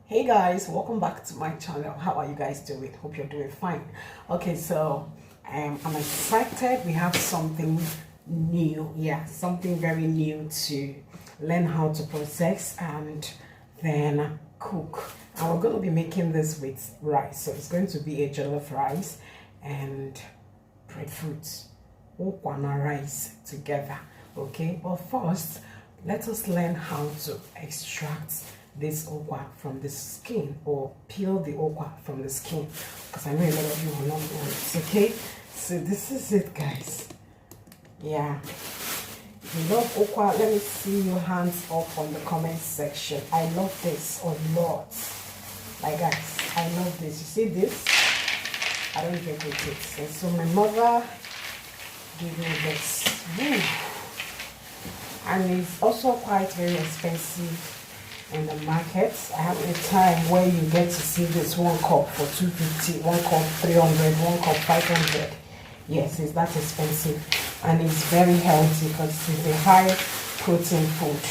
Hey guys, welcome back to my channel. How are you guys doing? Hope you're doing fine. Okay, so I'm excited. We have something new, something very new to learn how to process and then cook. And we're going to be making this with rice. So it's going to be a jollof rice and breadfruit, Ukwa rice together. Okay, but first let us learn how to extract this okwa from the skin, or peel the okwa from the skin, because I know a lot of you will not know it. Okay, so this is it, guys. Yeah, if you love okwa, let me see your hands up on the comment section. I love this a lot. Like, guys, I love this. You see this? I don't get it. And so my mother gave me this. Woo. And it's also quite very expensive in the market. I have a time where you get to see this 1 cup for 250, 1 cup 300, 1 cup 500. Yes, it's that expensive, and it's very healthy because it's a high protein food.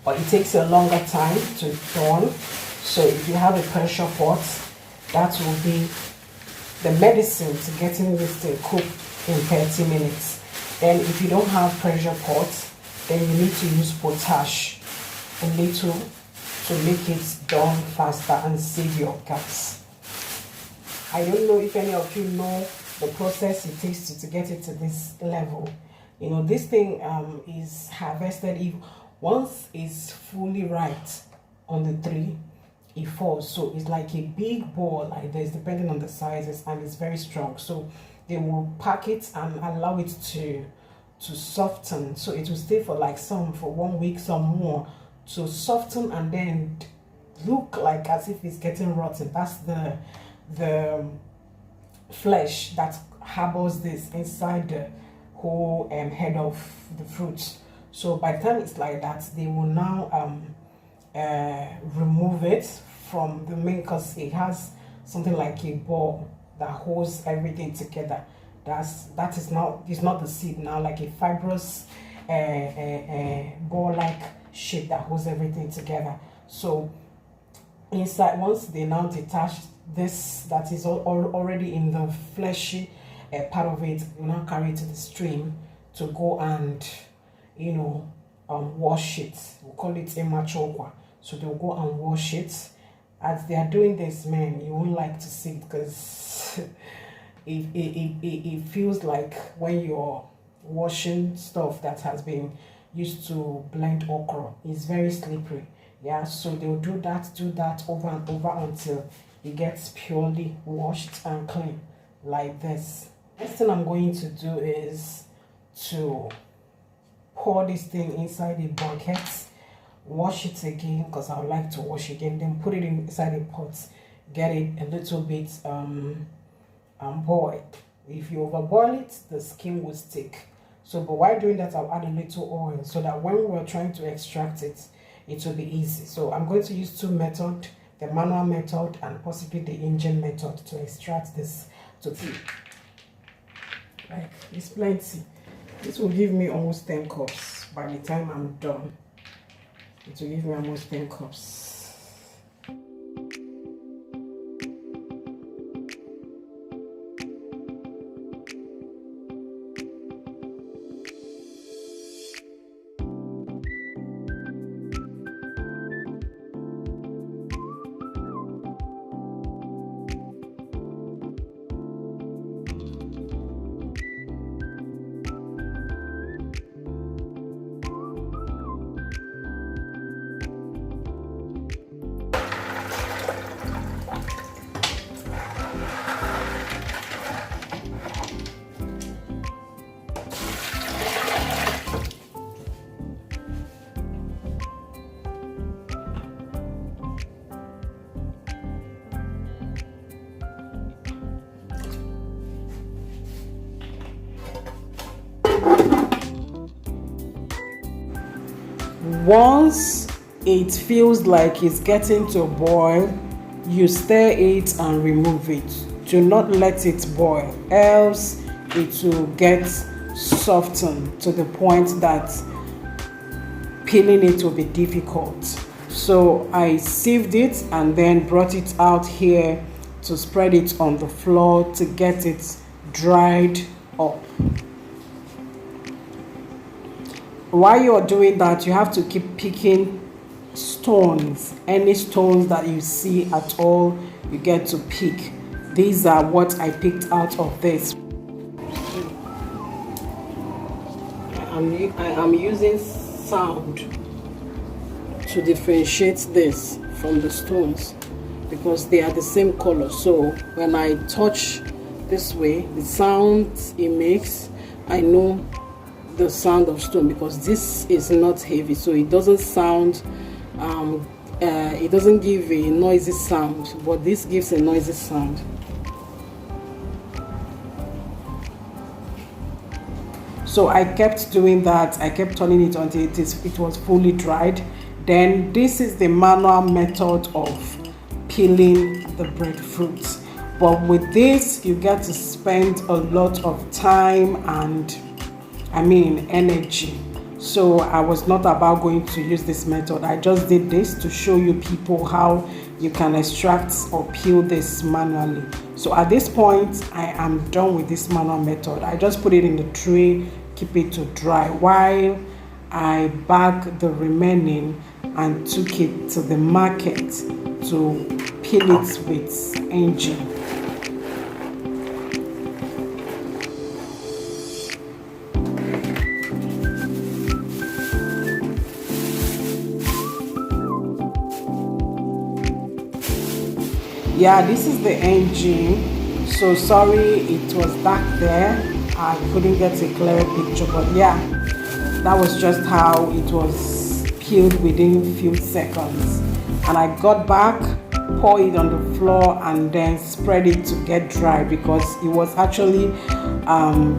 But it takes a longer time to burn. So if you have a pressure pot, that will be the medicine to getting this thing cooked in 30 minutes. Then if you don't have pressure pot, then you need to use potash a little to make it done faster and save your gas. I don't know if any of you know the process it takes to get it to this level. You know, this thing is harvested if once it's fully ripe on the tree, it falls. So it's like a big ball like this, depending on the sizes, and it's very strong. So they will pack it and allow it to soften, so it will stay for like some for 1 week, some more, to soften and then look like as if it's getting rotten. That's the flesh that harbors this inside the whole head of the fruit. So by the time it's like that, they will now remove it from the main, because it has something like a ball that holds everything together. That is not, it's not the seed now, like a fibrous ball like shape that holds everything together. So inside, once they now detach this that is already in the fleshy part of it, you now carry it to the stream to go and, you know, wash it. We'll call it immature okwa. So they'll go and wash it. As they are doing this, man, you won't like to see it, because it feels like when you're washing stuff that has been used to blend okra, it's very slippery. Yeah, so they'll do that over and over until it gets purely washed and clean like this. Next thing I'm going to do is to pour this thing inside a bucket, wash it again, because I would like to wash again, then put it inside a pot, get it a little bit boiled. If you overboil it, the skin will stick. So, but while doing that, I'll add a little oil so that when we're trying to extract it, it will be easy. So I'm going to use 2 methods, the manual method and possibly the engine method, to extract this to tea. Like, it's plenty. This will give me almost 10 cups by the time I'm done. It will give me almost 10 cups. Once it feels like it's getting to boil, you stir it and remove it. Do not let it boil, else it will get softened to the point that peeling it will be difficult. So I sieved it and then brought it out here to spread it on the floor to get it dried up. While you're doing that, you have to keep picking stones. Any stones that you see at all, you get to pick. These are what I picked out of this. I am using sound to differentiate this from the stones because they are the same color. So when I touch this way, the sound it makes, I know the sound of stone, because this is not heavy, so it doesn't sound it doesn't give a noisy sound, but this gives a noisy sound. So I kept doing that. I kept turning it until it was fully dried. Then this is the manual method of peeling the breadfruit. But with this, you get to spend a lot of time and energy. So I was not about going to use this method. I just did this to show you people how you can extract or peel this manually. So at this point, I am done with this manual method. I just put it in the tray, keep it to dry while I bag the remaining and took it to the market to peel it with engine. Yeah, this is the engine. So sorry it was back there. I couldn't get a clear picture, but yeah, that was just how it was peeled within a few seconds. And I got back, pour it on the floor and then spread it to get dry because it was actually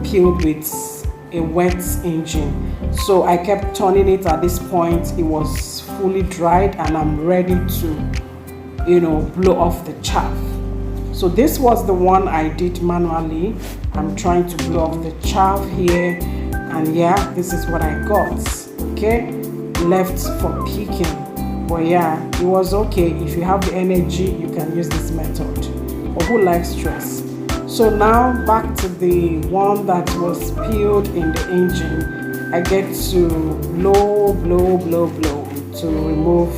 peeled with a wet engine. So I kept turning it. At this point it was fully dried and I'm ready to blow off the chaff. So this was the one I did manually. I'm trying to blow off the chaff here, and yeah, this is what I got. Okay, left for picking. But yeah, it was okay. If you have the energy, you can use this method. Or who likes stress? So now back to the one that was peeled in the engine. I get to blow to remove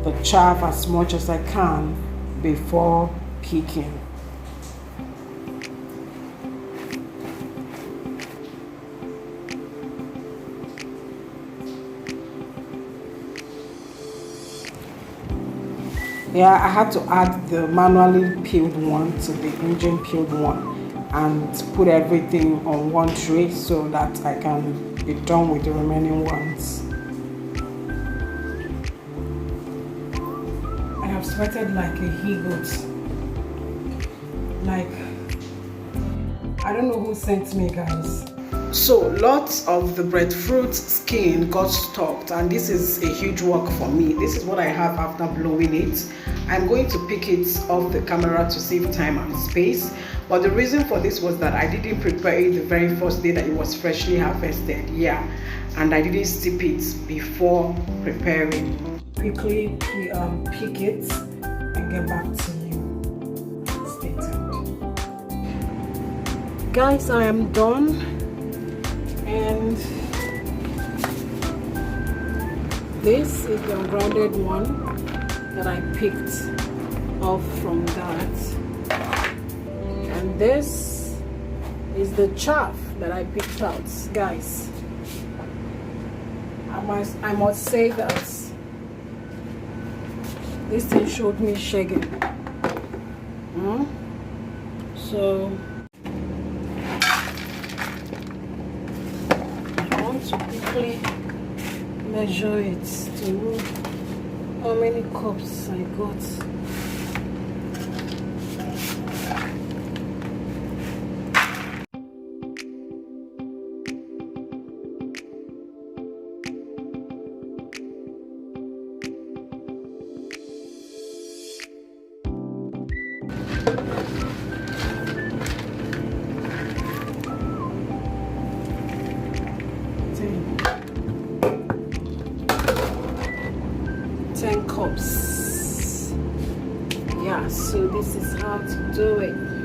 the chaff as much as I can before picking. Yeah, I had to add the manually peeled one to the engine peeled one and put everything on one tray so that I can be done with the remaining ones. I have sweated like a he-goat. Like, I don't know who sent me, guys. So lots of the breadfruit skin got stopped, and this is a huge work for me. This is what I have after blowing it. I'm going to pick it off the camera to save time and space, but the reason for this was that I didn't prepare it the very first day that it was freshly harvested. Yeah, and I didn't steep it before preparing. Quickly pick it and get back to you. Stay tuned. Guys, I am done, and this is the ungrounded one that I picked off from that, and this is the chaff that I picked out. Guys, I must say that this thing showed me shagging. So I want to quickly measure it to know how many cups I got. Yeah, so this is how to do it.